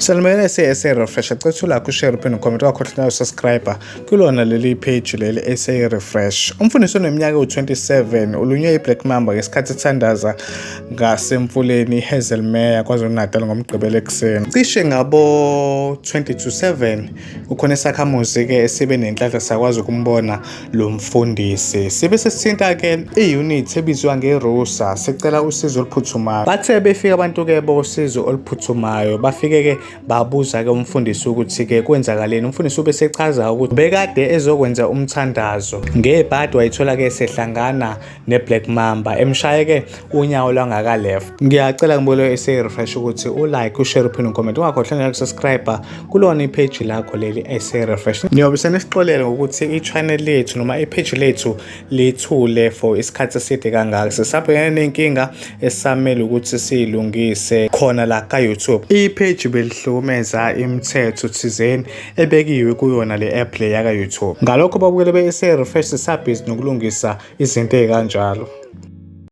Salimele refresh acethula ku-share uphinde ucomment wakhohlwa usubscriber kulona leli page leli refresh. Umfundisi oneminyaka ewu-27 ulunywe iBlack Mamba ngesikhathi ethandaza ngasemfuleni iHazelmere KwaZulu-Natal ngomgqibelo ekuseni. Cishe ngabo-7 ukhona isakhamuzi-ke esibe nenhlanhla sakwazi ukumbona lo mfundisi. Sibe sesithinta-ke i-unit ebizwa ngeRUSA sicela usizo oluphuthumayo. Bathe befika abantu-ke bosizo oluphuthumayo bafike-ke babuza-ke umfundisi ukuthi-ke kwenzakaleni. Umfundisi ube sechaza ukuthi bekade ezokwenza umthandazo ngebhadi wayithola-ke esehlangana neBlack Mamba emshaye-ke unyawo lwangaka left. Ngiyacela ngibole refresh ukuthi ulike, ushare, uphinde ucomment ungakhohlwa ukusubscribe kulona ipage lakho leli refresh. Niyobe senisixolele ukuthi i-channel lethu noma ipage lethu lithule for isikhathi eside kangaka. Sisabhekene nenkinga esamele ukuthi siyilungise khona la ka-YouTube. Ipage belihlukumeza imithetho thizeni ebekiwe kuyona le app le yaka-YouTube. Ngalokho babukele be-refresh sisabhizi nokulungisa izinto ezikanjalo.